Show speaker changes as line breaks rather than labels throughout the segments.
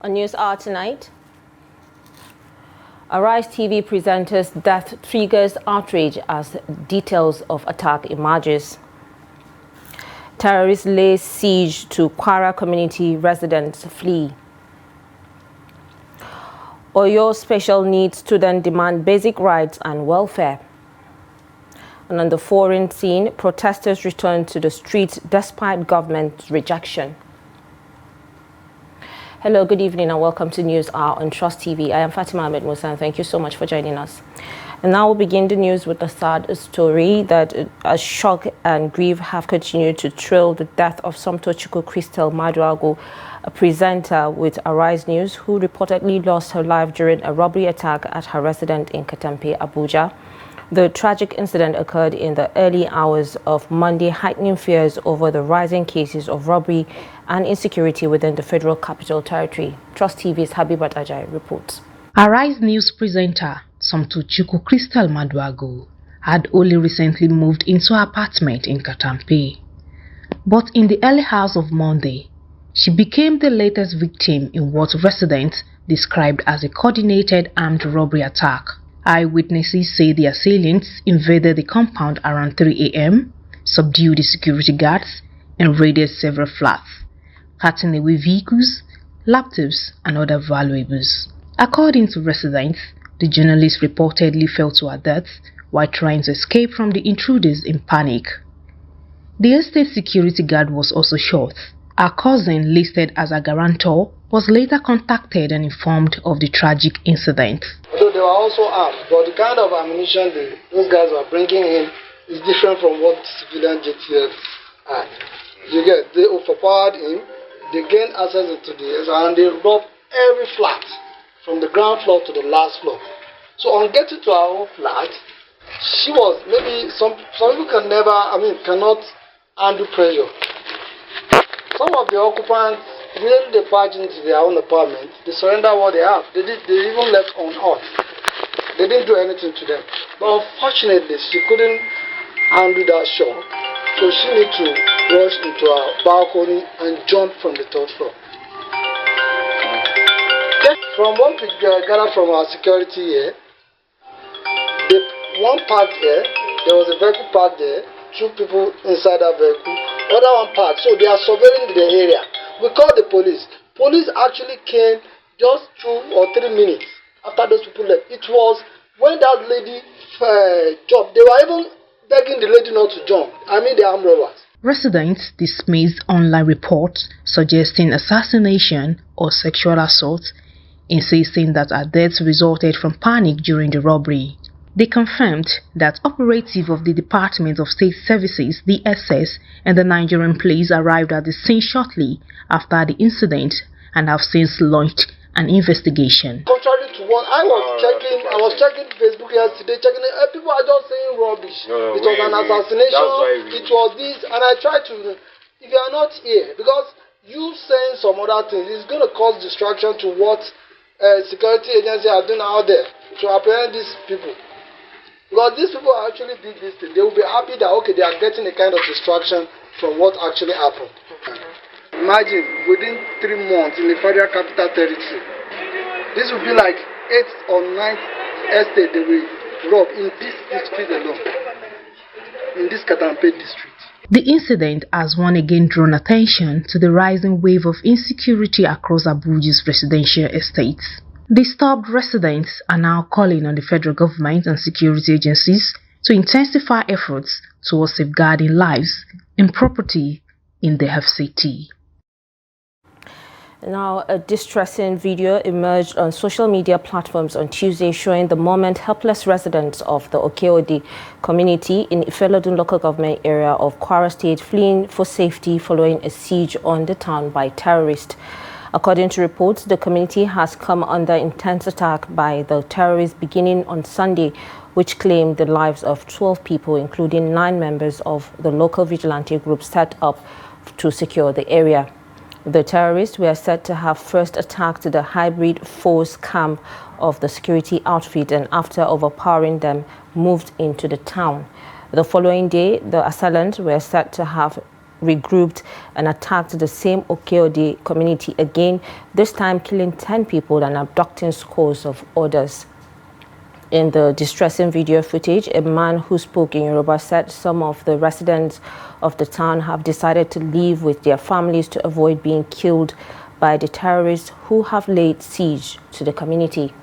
On News Hour tonight, Arise TV presenter's death triggers outrage as details of attack emerges. Terrorists lay siege to Kwara community, residents flee. Oyo special needs students demand basic rights and welfare. And on the foreign scene, protesters return to the streets despite government's rejection. Hello, good evening and welcome to News Hour on Trust TV. I am Fatima Ahmed Musa and thank you so much for joining us. And now we'll begin the news with a sad story that shock and grief have continued to thrill the death of Somtochukwu Crystal Maduago, a presenter with Arise News who reportedly lost her life during a robbery attack at her residence in Katampe, Abuja. The tragic incident occurred in the early hours of Monday, heightening fears over the rising cases of robbery and insecurity within the Federal Capital Territory. Trust TV's Habibat Ajay reports.
Arise News presenter Somtochukwu Crystal Maduago had only recently moved into her apartment in Katampe. But in the early hours of Monday, she became the latest victim in what residents described as a coordinated armed robbery attack. Eyewitnesses say the assailants invaded the compound around 3 a.m., subdued the security guards, and raided several flats, cutting away vehicles, laptops, and other valuables. According to residents, the journalist reportedly fell to her death while trying to escape from the intruders in panic. The estate security guard was also shot. Her cousin, listed as a guarantor, was later contacted and informed of the tragic incident.
Although they were also armed, but the kind of ammunition those guys were bringing in is different from what civilian JTF had. They overpowered him, they gained access to and they robbed every flat, from the ground floor to the last floor. So on getting to our own flat, she was maybe some people cannot handle pressure. Some of the occupants, immediately they barged into their own apartment, they surrendered what they have. They even left unhurt. They didn't do anything to them. But unfortunately, she couldn't handle that shock. So she needed to rush into her balcony and jump from the third floor. From what we gathered from our security here, one parked here, there was a vehicle parked there, 2 people inside that vehicle, other one parked. So they are surveilling the area. We called the police. Police actually came just 2 or 3 minutes after those people left. It was when that lady jumped. They were even begging the lady not to jump. The armed robbers.
Residents dismissed online reports suggesting assassination or sexual assault, insisting that her death resulted from panic during the robbery. They confirmed that operatives of the Department of State Services, DSS, and the Nigerian police arrived at the scene shortly after the incident and have since launched an investigation.
Contrary to what I was checking Facebook yesterday, people are just saying rubbish. It was an assassination, it was this, and I tried to, if you are not here, because you saying some other things, it's going to cause distraction to what security agencies are doing out there to apprehend these people. Because these people actually did this thing, they will be happy that, okay, they are getting a kind of distraction from what actually happened. Imagine, within 3 months in the Federal Capital Territory, this will be like 8th or 9th estate they will rob in this district alone, in this Katampe district.
The incident has once again drawn attention to the rising wave of insecurity across Abuja's residential estates. Disturbed residents are now calling on the federal government and security agencies to intensify efforts towards safeguarding lives and property in the FCT.
Now, a distressing video emerged on social media platforms on Tuesday showing the moment helpless residents of the Okeodi community in Ifelodun local government area of Kwara State fleeing for safety following a siege on the town by terrorists. According to reports, the community has come under intense attack by the terrorists beginning on Sunday, which claimed the lives of 12 people, including 9 members of the local vigilante group set up to secure the area. The terrorists were said to have first attacked the hybrid force camp of the security outfit and after overpowering them, moved into the town. The following day, the assailants were said to have regrouped and attacked the same Okeode community again, this time killing 10 people and abducting scores of others. In the distressing video footage, a man who spoke in Yoruba said some of the residents of the town have decided to leave with their families to avoid being killed by the terrorists who have laid siege to the community.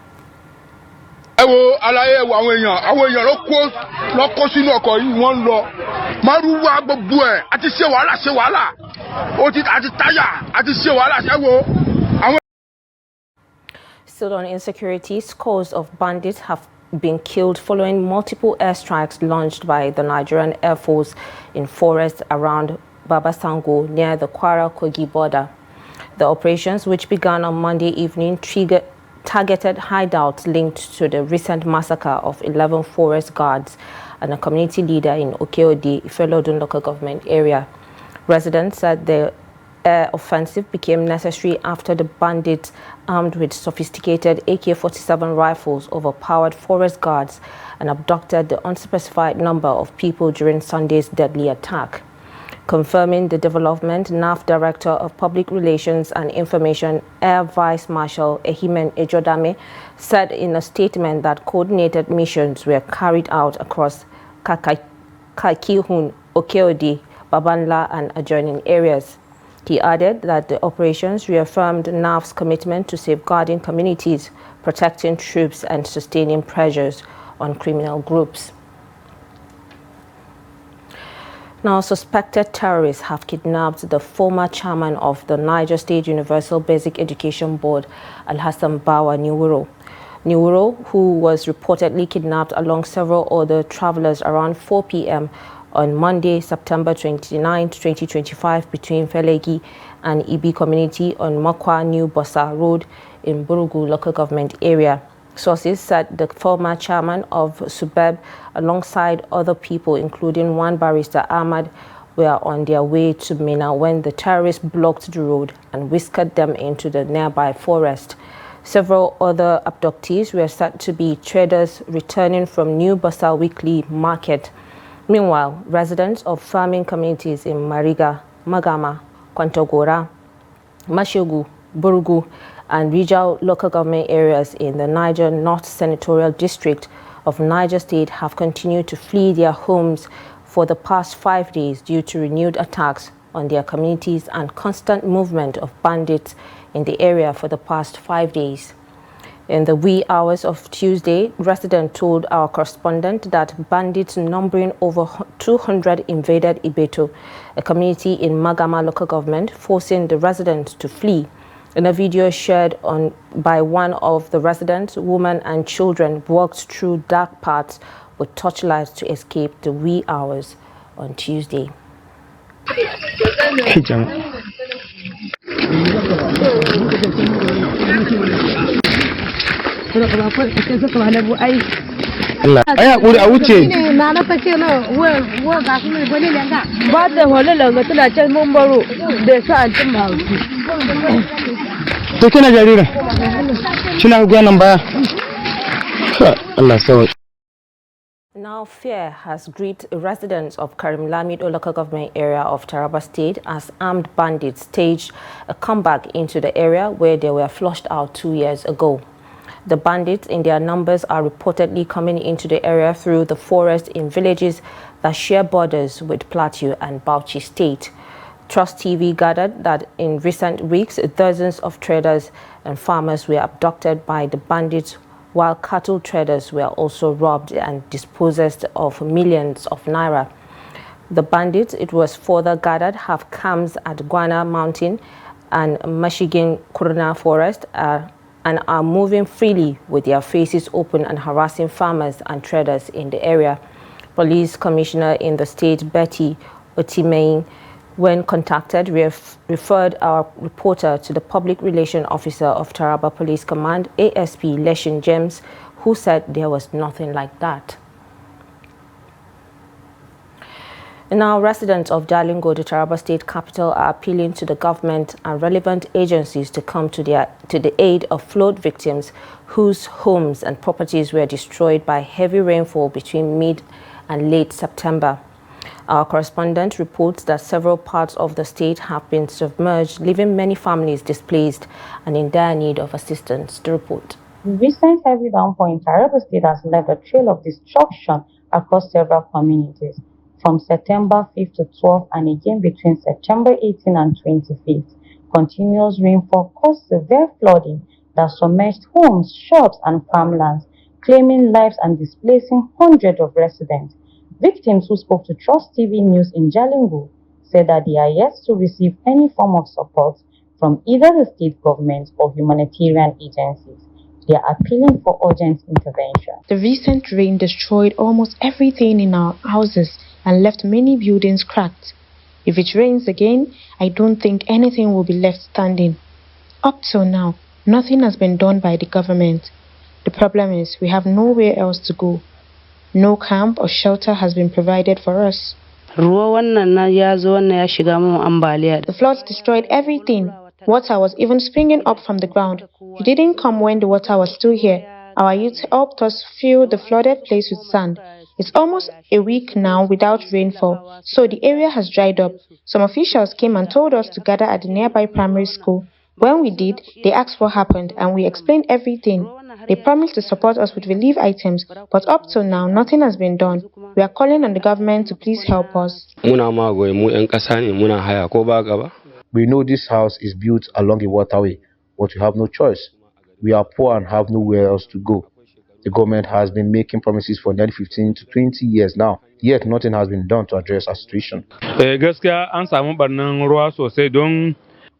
Still on insecurity, scores of bandits have been killed following multiple airstrikes launched by the Nigerian Air Force in forests around Babasango near the Kwara-Kogi border. The operations, which began on Monday evening, targeted hideouts linked to the recent massacre of 11 forest guards and a community leader in Okeode, Ifelodun local government area. Residents said the air offensive became necessary after the bandits, armed with sophisticated AK-47 rifles, overpowered forest guards and abducted the unspecified number of people during Sunday's deadly attack. Confirming the development, NAF Director of Public Relations and Information, Air Vice Marshal Ehimen Ejodame, said in a statement that coordinated missions were carried out across Kakihun, Okeode, Babanla and adjoining areas. He added that the operations reaffirmed NAF's commitment to safeguarding communities, protecting troops and sustaining pressures on criminal groups. Now, suspected terrorists have kidnapped the former chairman of the Niger State Universal Basic Education Board, Alhassan Bawa Niwuro, who was reportedly kidnapped along several other travelers around 4 p.m. on Monday, September 29, 2025, between Felegi and Ibi community on Makwa New Bossa Road in Burugu local government area. Sources said the former chairman of SUBEB, alongside other people, including one barrister Ahmad, were on their way to Mina when the terrorists blocked the road and whisked them into the nearby forest. Several other abductees were said to be traders returning from New Bossa Weekly Market. Meanwhile, residents of farming communities in Mariga, Magama, Kwantogora, Mashegu, Burugu, and Rijau local government areas in the Niger North Senatorial District of Niger State have continued to flee their homes for the past 5 days due to renewed attacks on their communities and constant movement of bandits in the area for the past 5 days. In the wee hours of Tuesday, residents told our correspondent that bandits numbering over 200 invaded Ibeto, a community in Magama local government, forcing the residents to flee. In a video shared by one of the residents, women and children walked through dark paths with torchlights to escape the wee hours on Tuesday. Now, fear has gripped residents of Karim Lamido local government area of Taraba State as armed bandits staged a comeback into the area where they were flushed out 2 years ago. The bandits in their numbers are reportedly coming into the area through the forest in villages that share borders with Plateau and Bauchi State. Trust TV gathered that in recent weeks, dozens of traders and farmers were abducted by the bandits, while cattle traders were also robbed and dispossessed of millions of naira. The bandits, it was further gathered, have camps at Guana Mountain and Michigan Kurna Forest and are moving freely with their faces open and harassing farmers and traders in the area. Police Commissioner in the state, Betty Otimein, when contacted, referred our reporter to the Public Relations Officer of Taraba Police Command, ASP Leshin James, who said there was nothing like that. Now, residents of Jalingo, the Taraba State capital, are appealing to the government and relevant agencies to come to the aid of flood victims whose homes and properties were destroyed by heavy rainfall between mid and late September. Our correspondent reports that several parts of the state have been submerged, leaving many families displaced and in dire need of assistance. The report.
The recent heavy downpour in Taraba State has left a trail of destruction across several communities. From September 5th to 12th and again between September 18th and 25th, continuous rainfall caused severe flooding that submerged homes, shops, and farmlands, claiming lives and displacing hundreds of residents. Victims who spoke to Trust TV News in Jalingo said that they are yet to receive any form of support from either the state government or humanitarian agencies. They are appealing for urgent intervention.
The recent rain destroyed almost everything in our houses and left many buildings cracked. If it rains again, I don't think anything will be left standing. Up till now, nothing has been done by the government. The problem is we have nowhere else to go. No camp or shelter has been provided for us. The floods destroyed everything. Water was even springing up from the ground. It didn't come when the water was still here. Our youth helped us fill the flooded place with sand. It's almost a week now without rainfall, so the area has dried up. Some officials came and told us to gather at the nearby primary school. When we did, they asked what happened and we explained everything. They promised to support us with relief items, but up till now, nothing has been done. We are calling on the government to please help us.
We know this house is built along a waterway, but we have no choice. We are poor and have nowhere else to go. The government has been making promises for nearly 15 to 20 years now, yet nothing has been done to address our situation.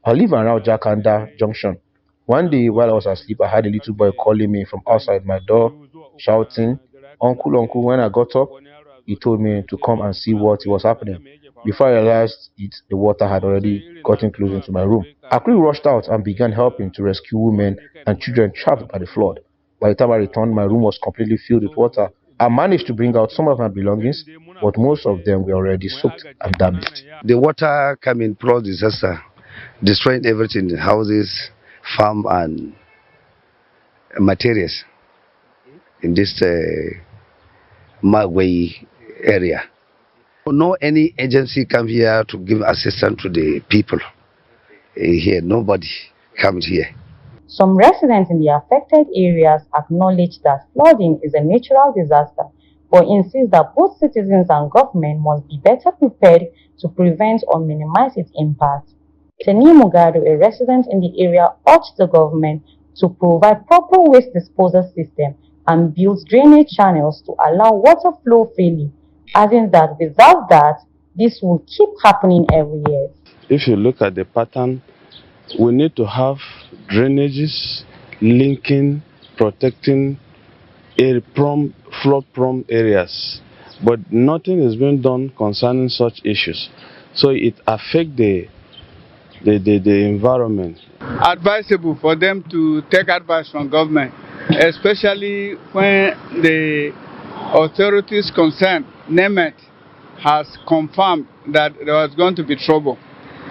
I live around Jakanda Junction. One day while I was asleep, I had a little boy calling me from outside my door, shouting, "Uncle, uncle." When I got up, he told me to come and see what was happening. Before I realized it, the water had already gotten close into my room. I quickly rushed out and began helping to rescue women and children trapped by the flood. By the time I returned, my room was completely filled with water. I managed to bring out some of my belongings, but most of them were already soaked and damaged.
The water coming through disaster, destroying everything, houses, farm and materials in this Magway area. No any agency come here to give assistance to the people here. Nobody comes here.
Some residents in the affected areas acknowledge that flooding is a natural disaster, but insist that both citizens and government must be better prepared to prevent or minimize its impact. Tinubu, a resident in the area, urged the government to provide proper waste disposal system and build drainage channels to allow water flow freely, adding that without that, this will keep happening every year.
If you look at the pattern, we need to have drainages linking, protecting flood-prone areas, but nothing is being done concerning such issues. So it affects the environment.
Advisable for them to take advice from government, especially when the authorities concerned, NEMET, has confirmed that there was going to be trouble.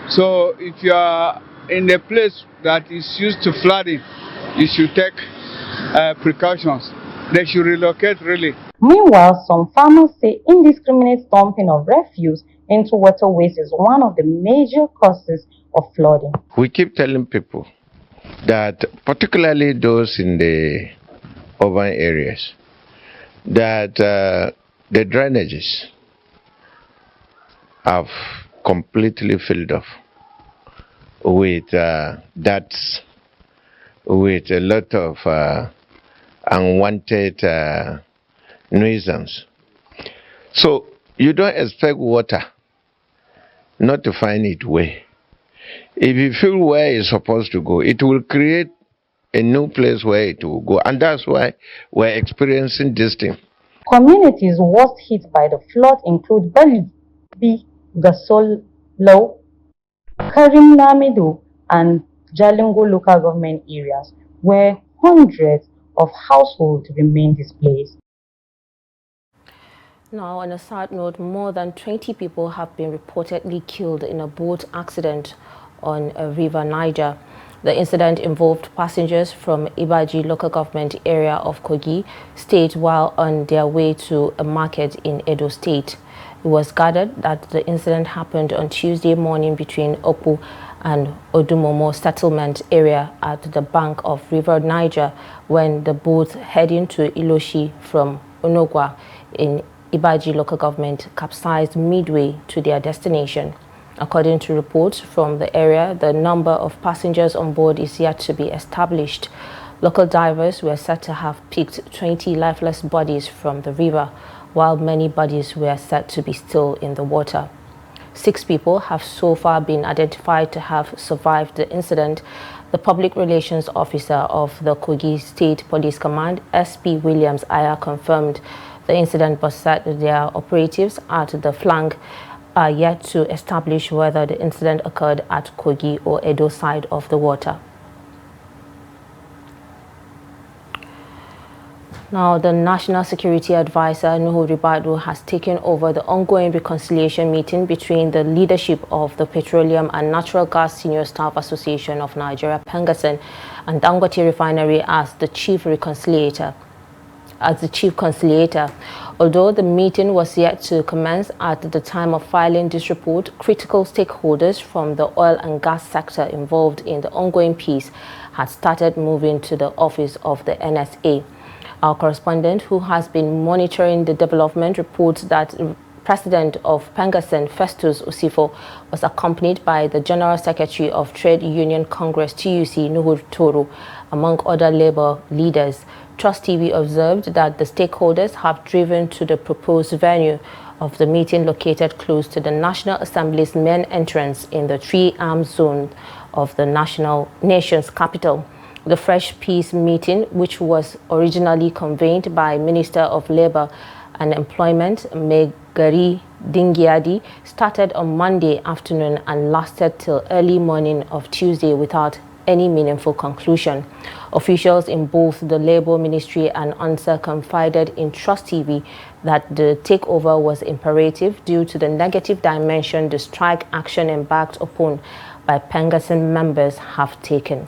So if you are in a place that is used to flooding, you should take precautions. They should relocate really.
Meanwhile, some farmers say indiscriminate dumping of refuse into waterways is one of the major causes of flooding.
We keep telling people that, particularly those in the urban areas, that the drainages have completely filled up with debts, with a lot of unwanted nuisance. So you don't expect water not to find its way. If you feel where it's supposed to go, it will create a new place where it will go. And that's why we're experiencing this thing.
Communities worst hit by the flood include Bali, Gasolo, Karim Lamido, and Jalingo local government areas, where hundreds of households remain displaced.
Now, on a sad note, more than 20 people have been reportedly killed in a boat accident on a river Niger. The incident involved passengers from Ibaji local government area of Kogi State while on their way to a market in Edo State. It was gathered that the incident happened on Tuesday morning between Opu and Odumomo settlement area at the bank of River Niger when the boat heading to Iloshi from Onogwa in Ibaji local government capsized midway to their destination. According to reports from the area, the number of passengers on board is yet to be established. Local divers were said to have picked 20 lifeless bodies from the river, while many bodies were said to be still in the water. 6 people have so far been identified to have survived the incident. The public relations officer of the Kogi State Police Command, SP Williams Aya, confirmed the incident but said that their operatives at the flank are yet to establish whether the incident occurred at Kogi or Edo side of the water. Now, the National Security Advisor, Nuhu Ribadu, has taken over the ongoing reconciliation meeting between the leadership of the Petroleum and Natural Gas Senior Staff Association of Nigeria, Pengasen, and Dangote Refinery as the chief conciliator. Although the meeting was yet to commence at the time of filing this report, critical stakeholders from the oil and gas sector involved in the ongoing peace had started moving to the office of the NSA. Our correspondent, who has been monitoring the development, reports that President of Pengasen, Festus Osifo, was accompanied by the General Secretary of Trade Union Congress, TUC, Nuhu Toro, among other labor leaders. Trust TV observed that the stakeholders have driven to the proposed venue of the meeting located close to the National Assembly's main entrance in the three-arm zone of the nation's capital. The Fresh Peace meeting, which was originally convened by Minister of Labour and Employment, Megari Dingyadi, started on Monday afternoon and lasted till early morning of Tuesday without any meaningful conclusion. Officials in both the Labour Ministry and ANSA confided in Trust TV that the takeover was imperative due to the negative dimension the strike action embarked upon by Pengasen members have taken.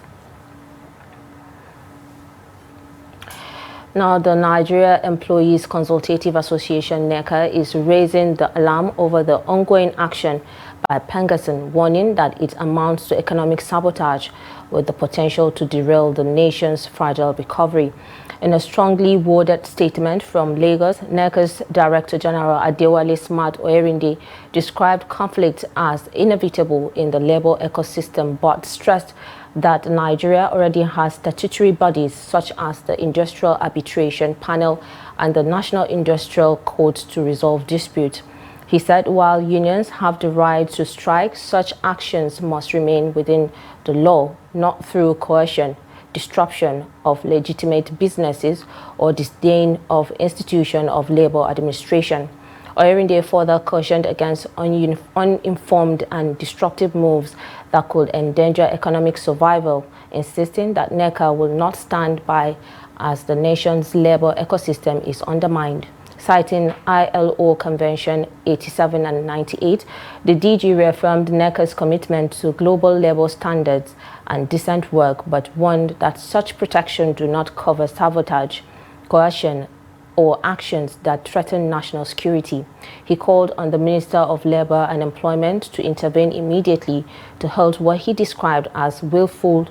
Now, the Nigeria Employees Consultative Association, NECA, is raising the alarm over the ongoing action by Pengasen, warning that it amounts to economic sabotage with the potential to derail the nation's fragile recovery. In a strongly worded statement from Lagos, NECA's Director General Adewale Smart Oyerinde described conflict as inevitable in the labor ecosystem, but stressed that Nigeria already has statutory bodies such as the Industrial Arbitration Panel and the National Industrial Court to resolve disputes. He said while unions have the right to strike, such actions must remain within the law, not through coercion, disruption of legitimate businesses, or disdain of institution of labor administration. Oyerinde further cautioned against uninformed and destructive moves that could endanger economic survival, insisting that NECA will not stand by as the nation's labor ecosystem is undermined. Citing ILO Convention 87 and 98, the DG reaffirmed NECA's commitment to global labor standards and decent work, but warned that such protection do not cover sabotage, coercion, or actions that threaten national security. He called on the Minister of Labour and Employment to intervene immediately to halt what he described as willful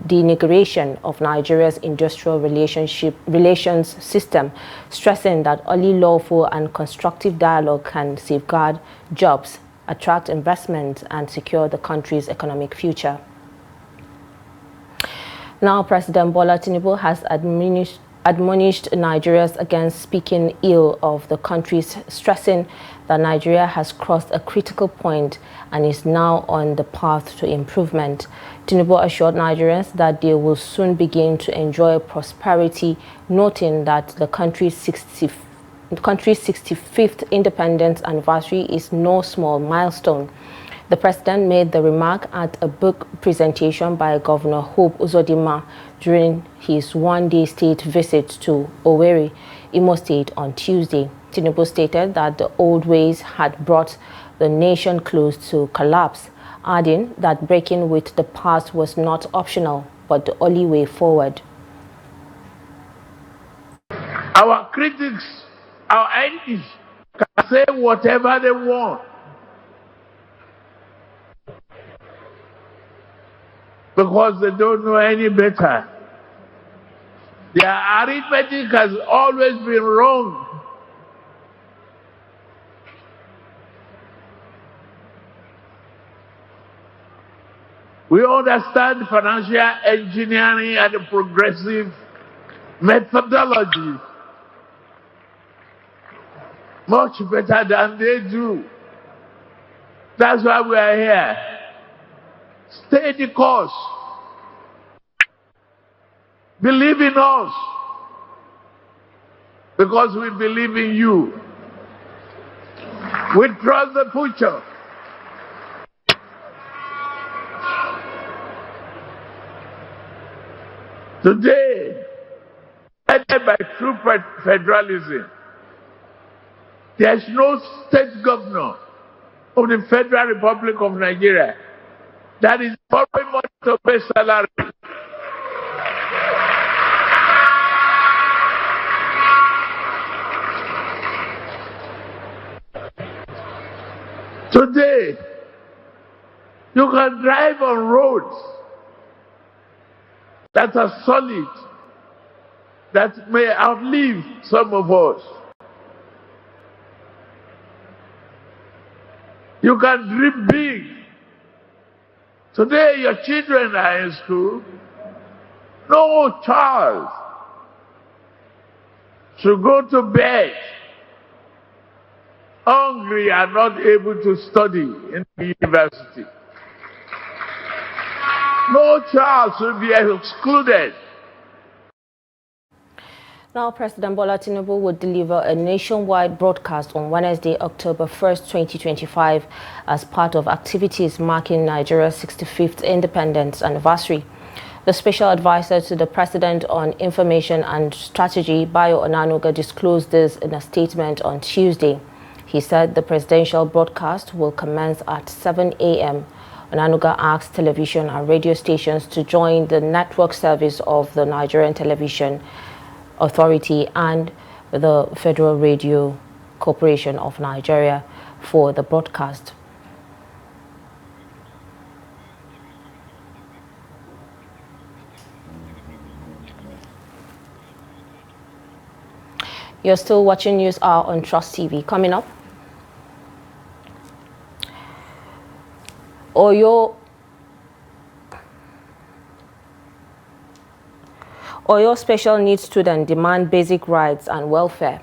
denigration of Nigeria's industrial relations system, stressing that only lawful and constructive dialogue can safeguard jobs, attract investment, and secure the country's economic future. Now, President Bola Tinubu has admonished Nigerians against speaking ill of the country, stressing that Nigeria has crossed a critical point and is now on the path to improvement. Tinubu assured Nigerians that they will soon begin to enjoy prosperity, noting that the country's 65th independence anniversary is no small milestone. The president made the remark at a book presentation by Governor Hope Uzodinma during his one-day state visit to Owerri, Imo State on Tuesday. Tinubu stated that the old ways had brought the nation close to collapse, adding that breaking with the past was not optional, but the only way forward.
Our critics, our enemies can say whatever they want. Because they don't know any better. Their arithmetic has always been wrong. We understand financial engineering and progressive methodology much better than they do. That's why we are here. Stay the course. Believe in us. Because we believe in you. We trust the future. Today, headed by true federalism, there is no state governor of the Federal Republic of Nigeria that is borrowing money to pay salary. Today, you can drive on roads that are solid, that may outlive some of us. You can dream big. Today, your children are in school. No child should go to bed hungry and not able to study in the university. No child should be excluded.
Now, President Bola Tinubu would deliver a nationwide broadcast on Wednesday, October 1st, 2025, as part of activities marking Nigeria's 65th independence anniversary. The special advisor to the President on Information and Strategy, Bayo Onanuga, disclosed this in a statement on Tuesday. He said the presidential broadcast will commence at 7 a.m. Onanuga asked television and radio stations to join the network service of the Nigerian Television Authority and the Federal Radio Corporation of Nigeria for the broadcast. You're still watching News Hour on Trust TV. Coming up, Oyo special needs students demand basic rights and welfare.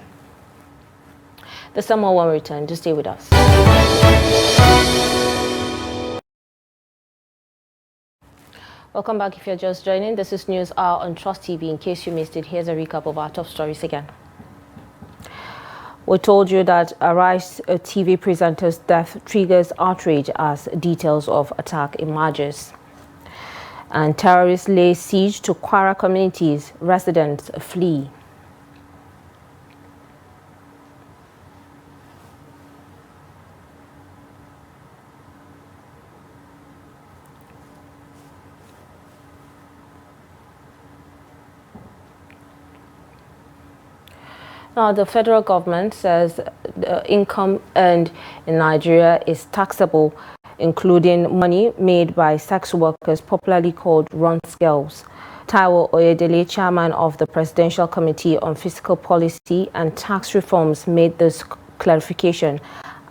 The summer one return. Just stay with us. Welcome back. If you're just joining, this is News Hour on Trust TV. In case you missed it, here's a recap of our top stories again. We told you that Arise TV presenter's death triggers outrage as details of attack emerges. And terrorists lay siege to Kwara communities, residents flee. Now, the federal government says the income earned in Nigeria is taxable, including money made by sex workers, popularly called runt girls. Taiwo Oyedele, chairman of the Presidential Committee on Fiscal Policy and Tax Reforms, made this clarification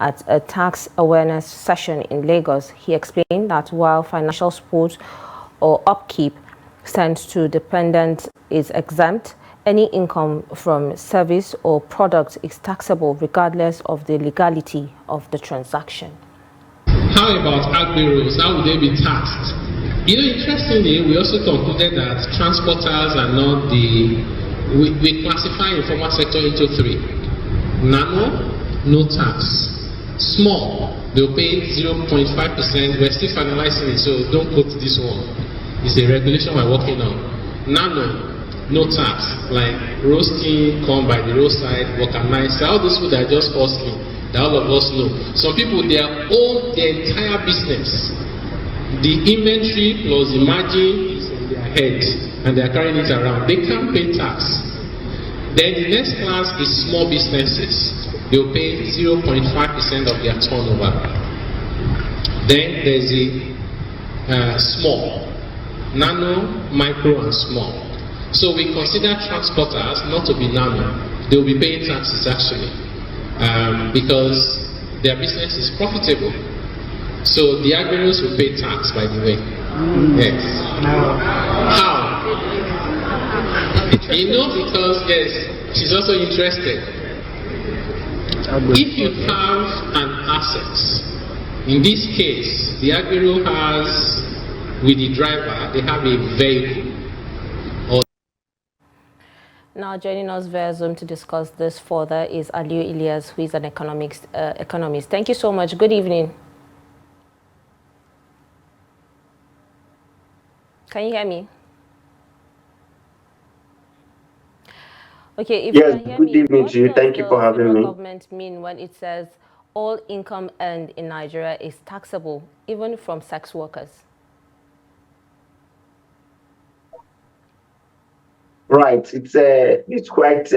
at a tax awareness session in Lagos. He explained that while financial support or upkeep sent to dependents is exempt, any income from service or product is taxable regardless of the legality of the transaction.
How about agri-rolls? How would they be taxed? You know, interestingly, we also concluded that transporters are not we classify informal sector into three. Nano, no tax. Small, they'll pay 0.5%. We're still finalizing it, so don't quote this one. It's a regulation we're working on. Nano, no tax, like roasting, corn by the roadside, vulcanized, all those food are just costly, that all of us know. Some people, they own their entire business. The inventory plus the margin is in their head, and they are carrying it around. They can't pay tax. Then the next class is small businesses. they'll pay 0.5% of their turnover. Then there's a small, nano, micro, and small. So we consider transporters not to be nano. They'll be paying taxes actually, because their business is profitable. So the agrinos will pay tax, by the way. Yes. How? Because yes, she's also interested. If you have an asset, in this case, the agrino has, with the driver, they have a vehicle.
Now joining us via Zoom to discuss this further is Aliu Ilyas, who is an economist. Thank you so much. Good evening. Can you hear me? Okay, if
yes,
you can hear
good
me,
evening
what
to you.
does
Thank you for
the
having
federal
me.
government mean when it says all income earned in Nigeria is taxable, even from sex workers?
Right, it's quite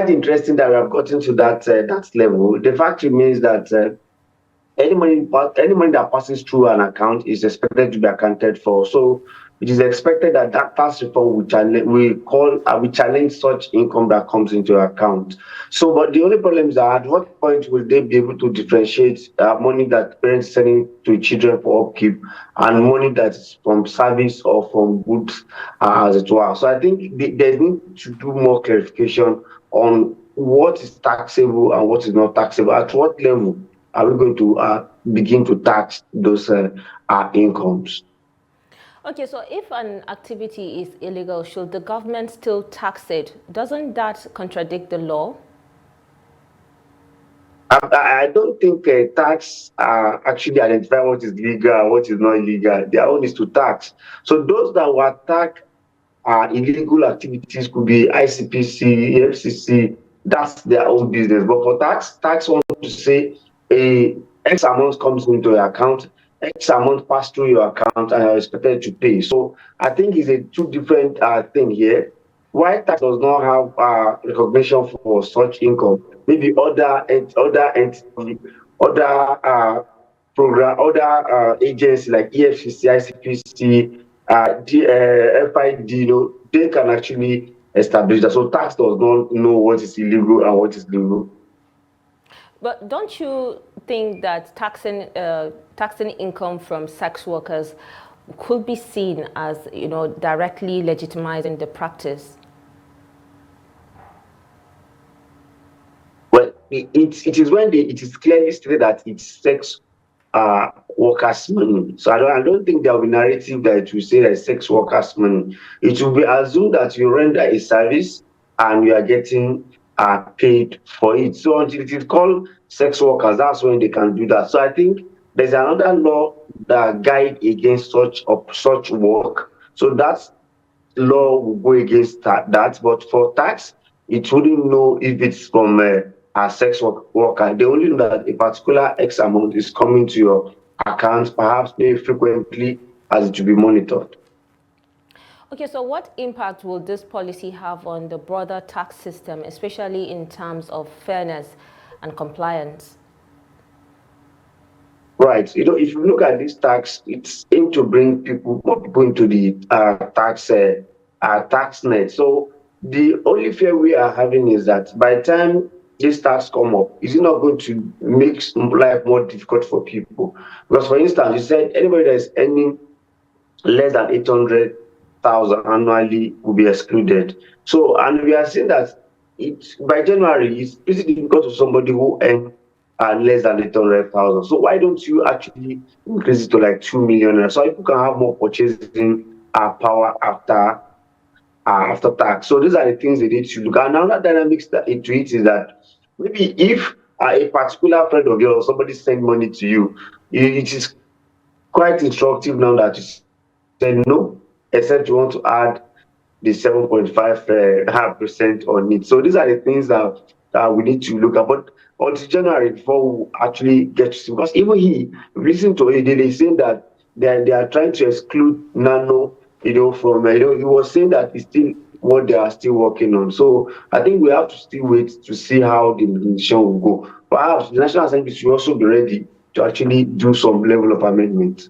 interesting that we have gotten to that level. The fact remains that any money that passes through an account is expected to be accounted for. So it is expected that that tax reform will challenge such income that comes into account. So, but the only problem is that at what point will they be able to differentiate money that parents sending to children for upkeep and money that's from service or from goods, as it were. So I think they need to do more clarification on what is taxable and what is not taxable. At what level are we going to begin to tax those incomes?
Okay, so if an activity is illegal, should the government still tax it? Doesn't that contradict the law?
I don't think tax actually identify what is legal and what is not illegal. Their own is to tax. So those that will attack illegal activities could be ICPC, FCC. That's their own business. But for tax wants to say a X amount comes into your account, X amount pass through your account, and you're expected to pay. So I think it's a two different thing here. Why tax does not have recognition for such income? Maybe other entity, other program, other agencies like EFCC, ICPC, FID, they can actually establish that. So tax does not know what is illegal and what is legal.
But don't you think that taxing income from sex workers could be seen as, directly legitimizing the practice?
Well, it is when it is clearly stated that it's sex workers' money. So I don't think there will be narrative that it will say that it's sex workers' money. It will be assumed that you render a service and you are getting paid for it. So until it is called sex workers, that's when they can do that. So I think there's another law that guide against such work. So that's law will go against that. But for tax, it wouldn't know if it's from a sex worker. They only know that a particular X amount is coming to your account, perhaps very frequently, as it will be monitored.
Okay, so what impact will this policy have on the broader tax system, especially in terms of fairness and compliance?
Right. If you look at this tax, it's aimed to bring more people into the tax net. So the only fear we are having is that by the time this tax come up, is it not going to make life more difficult for people? Because, for instance, you said anybody that is earning less than 800,000 annually will be excluded. So, and we are seeing that by January, it's pretty difficult for somebody who earns less than 800,000. So why don't you actually increase it to like 2 million, so people can have more purchasing power after tax? So these are the things they need to look at. Another dynamics into it is that maybe if a particular friend of yours, somebody send money to you, it is quite instructive now that you said no, except you want to add the 7.5% on it. So these are the things that we need to look at. But until January, before we actually get to see, because even listen to it, they saying that they are trying to exclude nano, from, he was saying that it's still what they are still working on. So I think we have to still wait to see how the implementation will go. Perhaps the National Assembly should also be ready to actually do some level of amendment.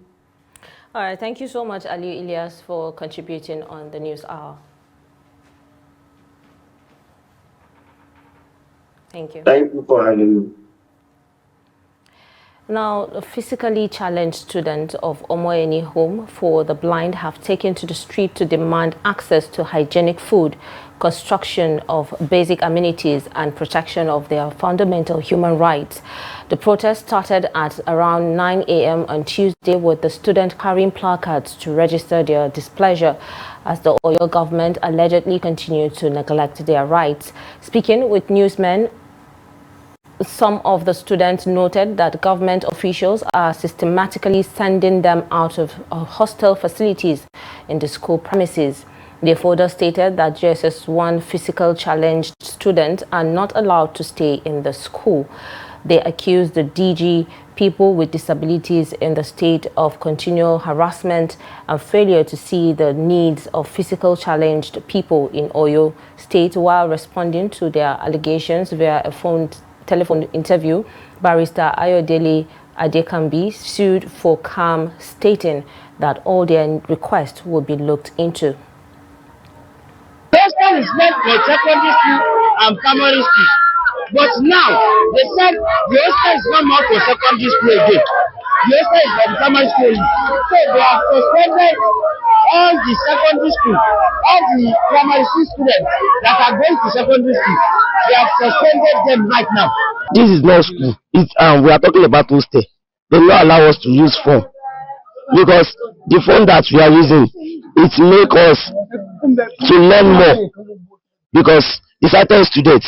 All right, thank you so much, Ali Ilyas, for contributing on the News Hour. Thank you.
Thank you for having me.
Now, a physically challenged students of Omoyeni Home for the Blind have taken to the street to demand access to hygienic food, construction of basic amenities, and protection of their fundamental human rights. The protest started at around 9 a.m. on Tuesday with the students carrying placards to register their displeasure as the Oyo government allegedly continued to neglect their rights. Speaking with newsmen, some of the students noted that government officials are systematically sending them out of hostel facilities in the school premises. They further stated that JSS1 physical challenged students are not allowed to stay in the school. They accused the DG, people with disabilities in the state, of continual harassment and failure to see the needs of physical challenged people in Oyo State while responding to their allegations via a telephone interview. Barrister Ayodele Adekambi sued for calm, stating that all their requests will be looked into.
The hostel is meant for secondary school and primary school, but now they said the hostel is not meant for secondary school again. The hostel is for the primary school. So they have suspended all the secondary school, all the primary school students that are going to secondary school. They have suspended them right now.
This is not school. We are talking about hostel. They will not allow us to use phone because the phone that we are using, it make us to learn more. Because the certain students,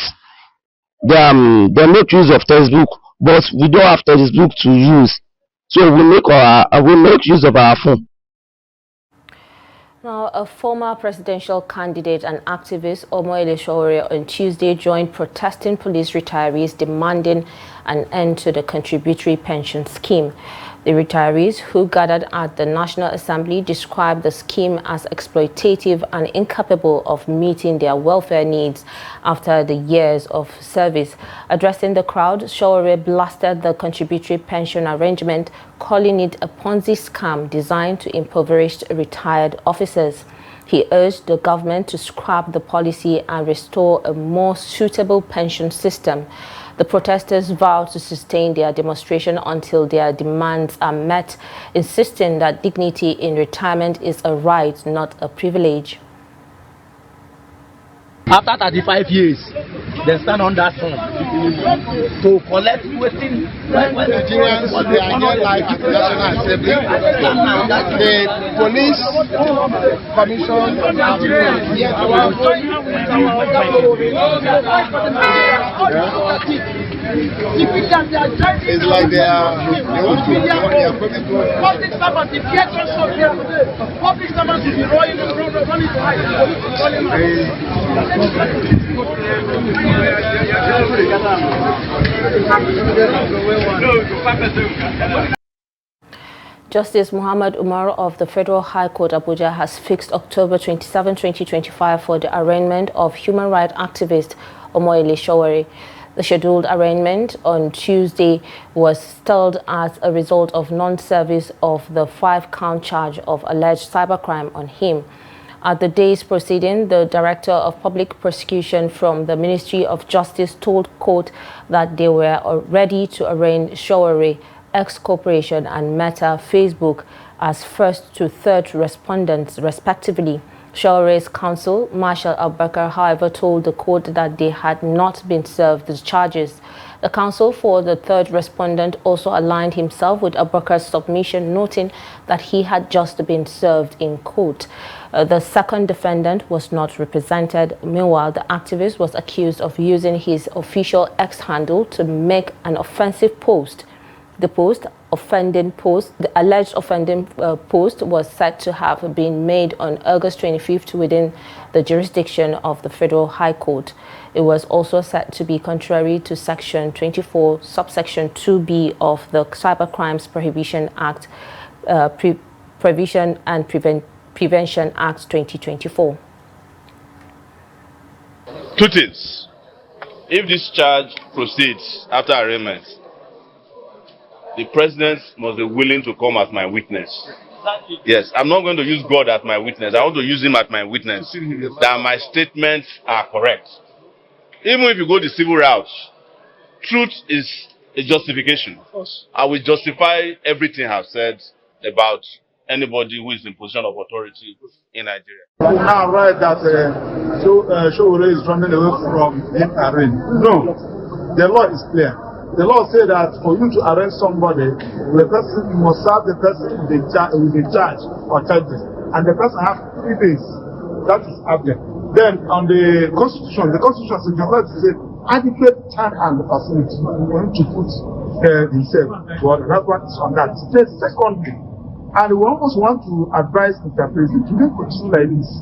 they make use of textbook, but we don't have textbook to use. So we make use of our phone.
Now, a former presidential candidate and activist, Omoyele Sowore, on Tuesday joined protesting police retirees demanding an end to the contributory pension scheme. The retirees who gathered at the National Assembly described the scheme as exploitative and incapable of meeting their welfare needs after the years of service. Addressing the crowd, Sowore blasted the contributory pension arrangement, calling it a Ponzi scam designed to impoverish retired officers. He urged the government to scrap the policy and restore a more suitable pension system. The protesters vowed to sustain their demonstration until their demands are met, insisting that dignity in retirement is a right, not a privilege.
After 35 years, they stand on that sun to collect waiting.
When Nigerians they are here live at the National Assembly, the police commission have yet it's like they want to public servants, if yet also public servants will be running to hide.
Justice Muhammad Umar of the Federal High Court Abuja has fixed October 27, 2025 for the arraignment of human rights activist Omoyele Sowore. The scheduled arraignment on Tuesday was stalled as a result of non-service of the 5-count charge of alleged cybercrime on him. At the day's proceeding, the Director of Public Prosecution from the Ministry of Justice told court that they were ready to arraign Sowore, X Corporation and Meta Facebook as first to third respondents, respectively. Showere's counsel, Marshal Abubakar, however, told the court that they had not been served the charges. The counsel for the third respondent also aligned himself with Abubakar's submission, noting that he had just been served in court. The second defendant was not represented. Meanwhile, the activist was accused of using his official X handle to make an offensive post. The alleged offending post was said to have been made on August 25th within the jurisdiction of the Federal High Court. It was also said to be contrary to Section 24, subsection 2B of the Cybercrimes Prohibition Act, Prevention Act 2024.
Two things. If this charge proceeds after arraignment, the president must be willing to come as my witness. Yes, I'm not going to use God as my witness. I want to use him as my witness that my statements are correct. Even if you go the civil route, truth is a justification. I will justify everything I've said about anybody who is in position of authority in Nigeria.
Now, right, that Showore is running away from being arraigned. No, the law is clear. The law says that for you to arrest somebody, the person must serve the person with a charge or charges, and the person has 3 days. That is abject. Then on the Constitution says adequate time and facility for him to put himself to order. That's what is on that. The second thing, and we almost want to advise Mr. President to make position like this,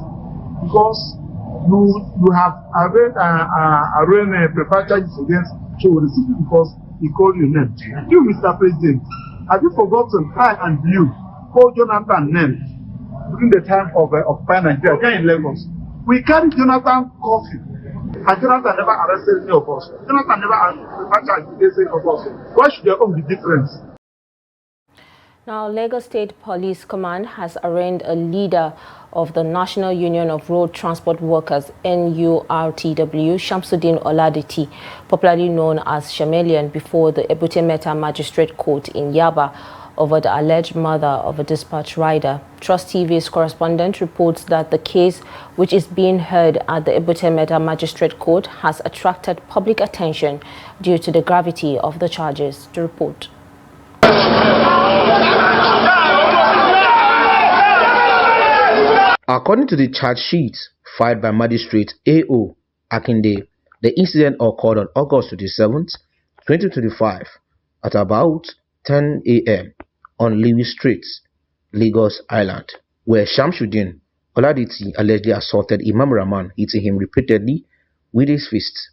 because you have arraigned prepared charges against Showore because he called you name. You, Mr. President, have you forgotten I and you called Jonathan name during the time of Occupy Nigeria here in Lagos? We carried Jonathan coffee, and Jonathan never arrested any of us. Jonathan never prepared charges against any of us. Why should your own be different?
Now, Lagos State Police Command has arraigned a leader of the National Union of Road Transport Workers, NURTW, Shamsuddin Oladiti, popularly known as Chameleon, before the Ebute Metta Magistrate Court in Yaba over the alleged murder of a dispatch rider. Trust TV's correspondent reports that the case, which is being heard at the Ebute Metta Magistrate Court, has attracted public attention due to the gravity of the charges. To report.
According to the charge sheet filed by Magistrate A.O. Akinde, the incident occurred on August 27, 2025 at about 10 a.m. on Lewis Street, Lagos Island, where Shamsuddin Oladiti allegedly assaulted Imam Rahman, hitting him repeatedly with his fist.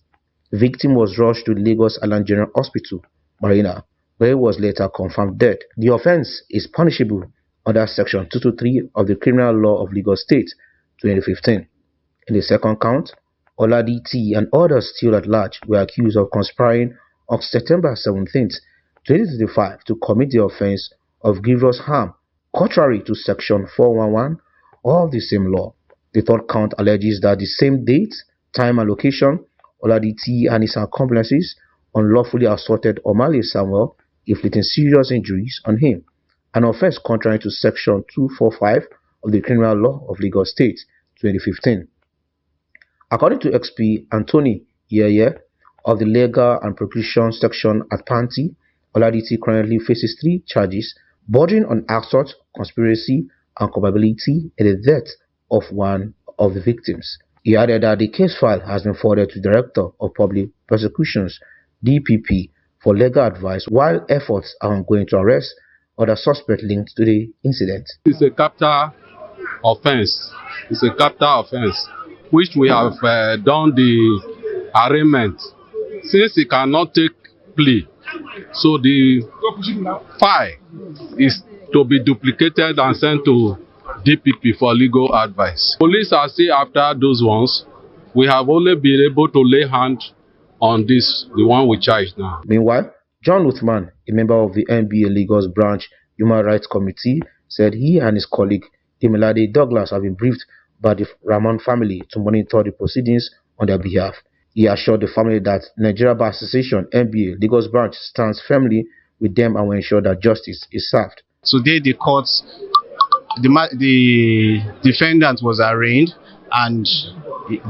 The victim was rushed to Lagos Island General Hospital, Marina, where he was later confirmed dead. The offense is punishable under Section 223 of the Criminal Law of Lagos State, 2015. In the second count, Oladiti and others still at large were accused of conspiring on September 17, 2025 to commit the offense of grievous harm, contrary to Section 411 of the same law. The third count alleges that the same date, time and location, Oladiti and his accomplices unlawfully assaulted Omale Samuel, inflicting serious injuries on him, an offense contrary to Section 245 of the Criminal Law of Lagos State, 2015. According to XP Anthony Yeye of the Legal and Prosecution Section at Panti, Oladiti currently faces 3 charges bordering on assault, conspiracy, and culpability in the death of one of the victims. He added that the case file has been forwarded to the Director of Public Prosecutions, DPP, for legal advice, while efforts are ongoing to arrest other suspects linked to the incident.
It's a capital offense. It's a capital offense, which we have done the arraignment. Since he cannot take plea, so the file is to be duplicated and sent to DPP for legal advice. Police are still after those ones. We have only been able to lay hand on this, the one we charged now.
Meanwhile, John Uthman, a member of the NBA Lagos Branch Human Rights Committee, said he and his colleague Demilade Douglas have been briefed by the Rahman family to monitor the proceedings on their behalf. He assured the family that Nigeria Bar Association NBA Lagos Branch stands firmly with them and will ensure that justice is served.
Today the defendant was arraigned and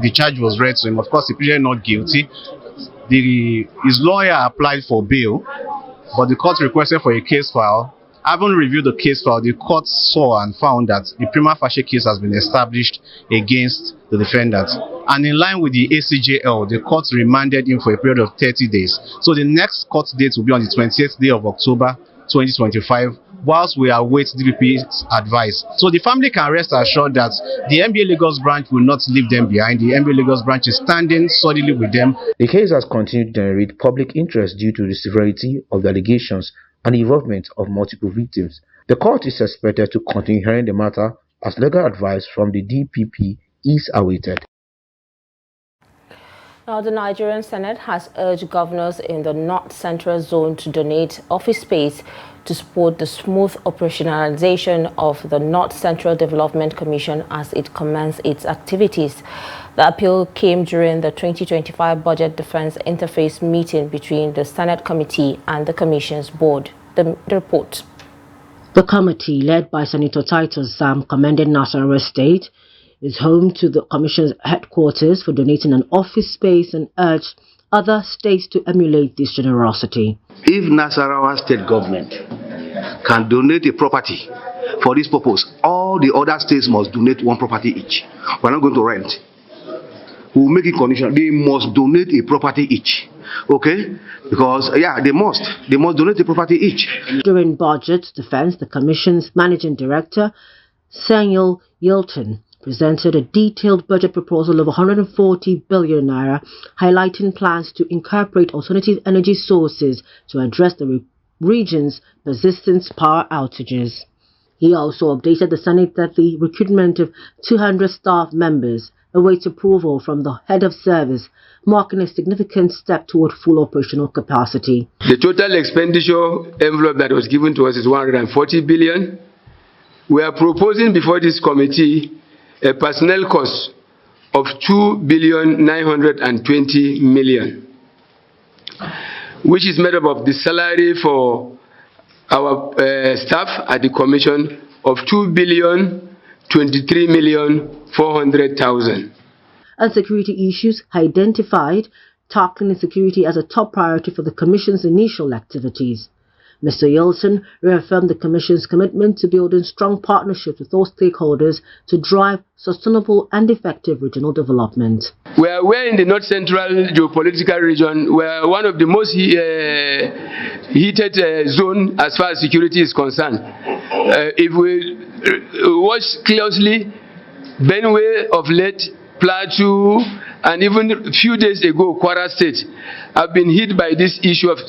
the charge was read to him. Of course, he pleaded not guilty. His lawyer applied for bail, but the court requested for a case file. Having reviewed the case file, the court saw and found that the prima facie case has been established against the defendant. And in line with the ACJL, the court remanded him for a period of 30 days. So the next court date will be on the 28th day of October 2025, whilst we await DPP's advice. So the family can rest assured that the NBA Lagos branch will not leave them behind. The NBA Lagos branch is standing solidly with them.
The case has continued to generate public interest due to the severity of the allegations and the involvement of multiple victims. The court is expected to continue hearing the matter as legal advice from the DPP is awaited.
Now, the Nigerian Senate has urged governors in the North Central Zone to donate office space to support the smooth operationalization of the North Central Development Commission as it commences its activities. The appeal came during the 2025 Budget Defense Interface meeting between the Senate Committee and the Commission's board. The report.
The committee, led by Senator Titus Sam, commended Nasarawa State is home to the Commission's headquarters for donating an office space and urged other states to emulate this generosity.
If Nasarawa State government can donate a property for this purpose, all the other states must donate one property each. We're not going to rent. We'll make it conditional. They must donate a property each. Okay? Because, yeah, they must donate a property each.
During Budget Defense, the Commission's Managing Director, Samuel Yilton, presented a detailed budget proposal of 140 billion naira, highlighting plans to incorporate alternative energy sources to address the region's persistent power outages. He also updated the Senate that the recruitment of 200 staff members awaits approval from the head of service, marking a significant step toward full operational capacity.
The total expenditure envelope that was given to us is 140 billion. We are proposing before this committee a personnel cost of 2,920 million, which is made up of the salary for our staff at the commission of 2,023,400,000.
And security issues identified, tackling insecurity as a top priority for the Commission's initial activities. Mr. Yilton reaffirmed the Commission's commitment to building strong partnerships with all stakeholders to drive sustainable and effective regional development.
We're in the North Central geopolitical region. We're one of the most heated zones as far as security is concerned. If we watch closely, Benue of late, Plateau, and even a few days ago, Kwara State have been hit by this issue of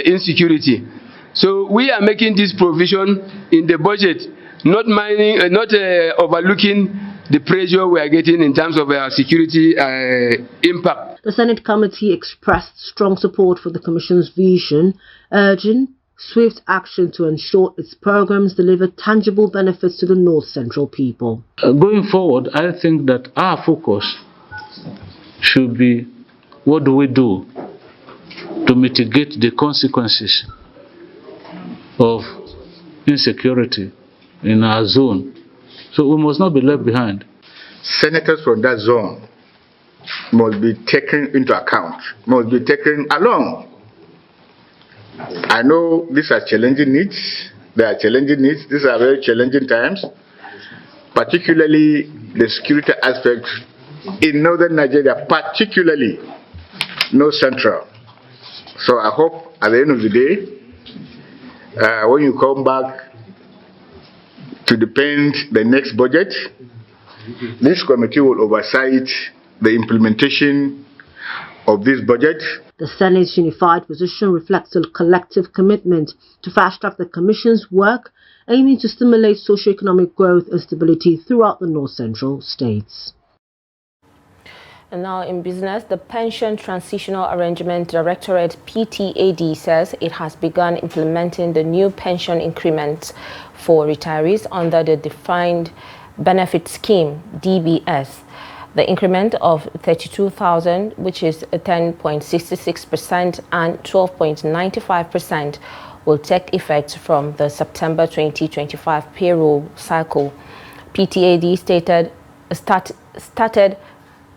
insecurity. So we are making this provision in the budget, not overlooking the pressure we are getting in terms of our security impact.
The Senate committee expressed strong support for the Commission's vision, urging swift action to ensure its programs deliver tangible benefits to the North Central people.
Going forward, I think that our focus should be what do we do to mitigate the consequences of insecurity in our zone. So we must not be left behind.
Senators from that zone must be taken into account, must be taken along. I know these are challenging needs. They are challenging needs. These are very challenging times, particularly the security aspect in northern Nigeria, particularly North Central. So I hope at the end of the day, when you come back to defend the next budget, this committee will oversight the implementation of this budget.
The Senate's unified position reflects a collective commitment to fast-track the Commission's work, aiming to stimulate socio-economic growth and stability throughout the North Central states.
And now in business, the Pension Transitional Arrangement Directorate PTAD says it has begun implementing the new pension increments for retirees under the Defined Benefit Scheme, DBS. The increment of 32,000, which is 10.66% and 12.95%, will take effect from the September 2025 payroll cycle. PTAD stated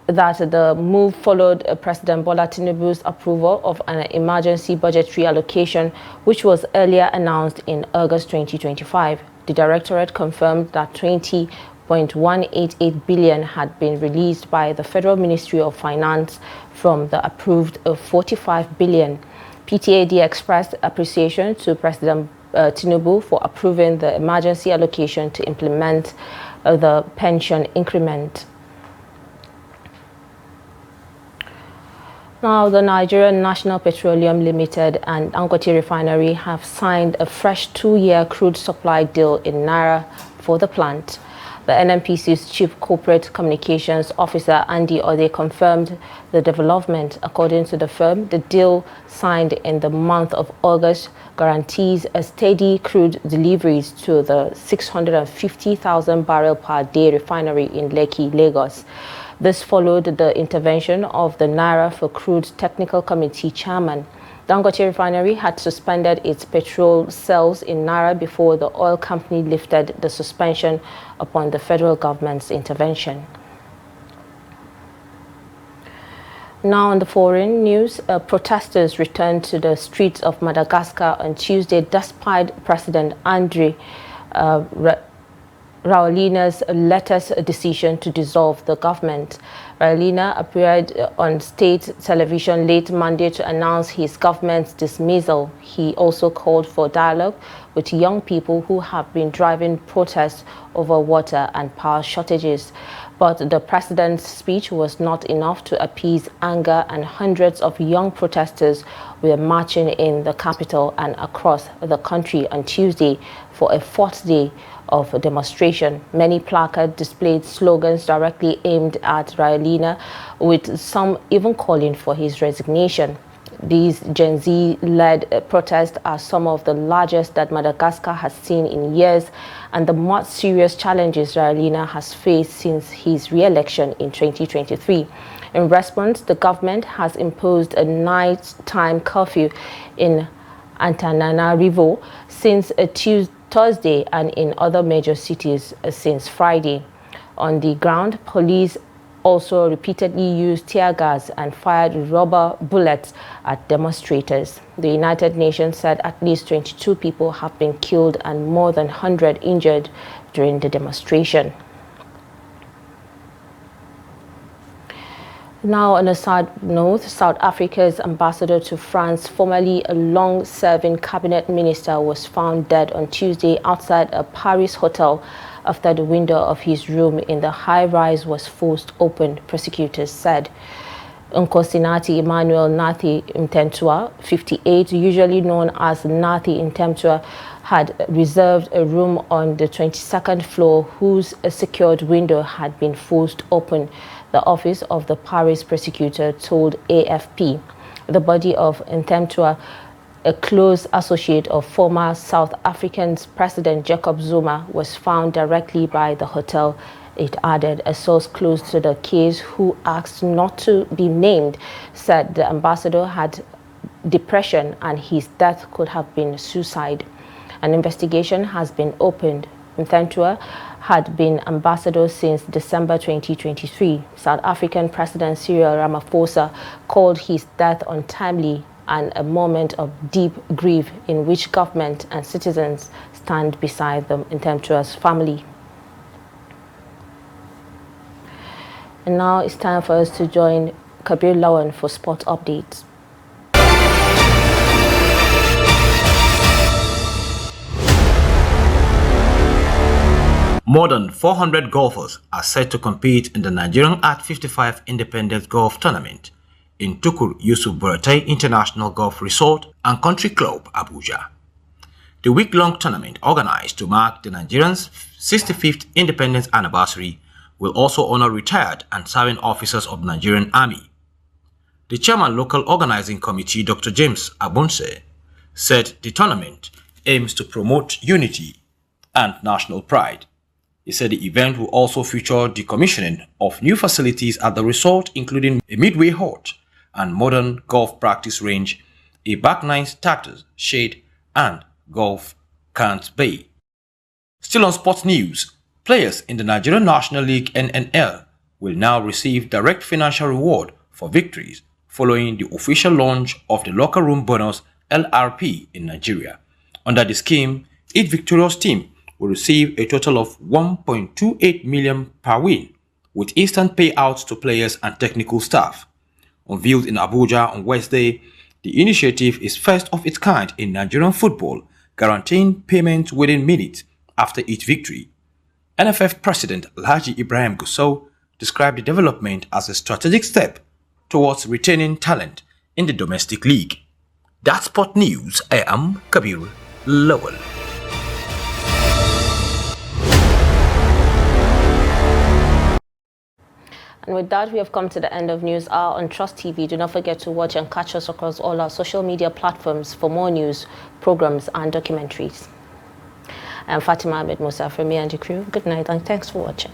that the move followed President Bola Tinubu's approval of an emergency budgetary allocation, which was earlier announced in August 2025. The Directorate confirmed that 20.188 billion had been released by the Federal Ministry of Finance from the approved 45 billion. PTAD expressed appreciation to President Tinubu for approving the emergency allocation to implement the pension increment. Now, the Nigerian National Petroleum Limited and Dangote Refinery have signed a fresh 2-year crude supply deal in Naira for the plant. The The NNPC's Chief Corporate Communications Officer, Andy Ode, confirmed the development. According to the firm, the deal signed in the month of August guarantees a steady crude deliveries to the 650,000 barrel per day refinery in Lekki, Lagos. This followed the intervention of the Naira for Crude Technical Committee chairman. Dangote Refinery had suspended its petrol sales in Naira before the oil company lifted the suspension upon the federal government's intervention. Now on the foreign news, protesters returned to the streets of Madagascar on Tuesday despite President Andry Rajoelina's latest decision to dissolve the government. Rajoelina appeared on state television late Monday to announce his government's dismissal. He also called for dialogue with young people who have been driving protests over water and power shortages. But the president's speech was not enough to appease anger, and hundreds of young protesters were marching in the capital and across the country on Tuesday for a fourth day of demonstration. Many placards displayed slogans directly aimed at Rajoelina, with some even calling for his resignation. These Gen Z-led protests are some of the largest that Madagascar has seen in years, and the most serious challenges Rajoelina has faced since his re-election in 2023. In response, the government has imposed a nighttime curfew in Antananarivo since Thursday and in other major cities since Friday. On the ground, police also repeatedly used tear gas and fired rubber bullets at demonstrators. The United Nations said at least 22 people have been killed and more than 100 injured during the demonstration. Now, on a sad note, South Africa's ambassador to France, formerly a long-serving cabinet minister, was found dead on Tuesday outside a Paris hotel after the window of his room in the high-rise was forced open, prosecutors said. Nkosinati Emmanuel Nathi Mtentua, 58, usually known as Nathi Mtentua, had reserved a room on the 22nd floor whose secured window had been forced open, the office of the Paris prosecutor told AFP. The body of Mtentua, a close associate of former South African President Jacob Zuma, was found directly by the hotel. It added. A source close to the case, who asked not to be named, said the ambassador had depression and his death could have been suicide. An investigation has been opened. Mtentua had been ambassador since December 2023. South African President Cyril Ramaphosa called his death untimely and a moment of deep grief in which government and citizens stand beside the Mtentua's family. And now it's time for us to join Kabir Lawan for sport updates.
More than 400 golfers are set to compete in the Nigerian At 55 Independent Golf Tournament in Tukur Yusuf Buratai International Golf Resort and Country Club, Abuja. The week-long tournament, organized to mark the Nigerians' 65th independence anniversary, will also honor retired and serving officers of the Nigerian Army. The chairman local organizing committee, Dr. James Abunse, said the tournament aims to promote unity and national pride. He said the event will also feature the commissioning of new facilities at the resort, including a midway hut and modern golf practice range, a back nine starters shade, and golf cant bay. Still on sports news, players in the Nigerian National League NNL will now receive direct financial reward for victories following the official launch of the locker room bonus LRP in Nigeria. Under the scheme, each victorious team will receive a total of 1.28 million per win, with instant payouts to players and technical staff. Unveiled in Abuja on Wednesday, the initiative is first of its kind in Nigerian football, guaranteeing payment within minutes after each victory. NFF President Alhaji Ibrahim Gusau described the development as a strategic step towards retaining talent in the domestic league. That's Sport News. I am Kabir Lawal.
And with that, we have come to the end of News Hour on Trust TV. Do not forget to watch and catch us across all our social media platforms for more news, programs, and documentaries. I'm Fatima Ahmed Musa from me and the crew. Good night and thanks for watching.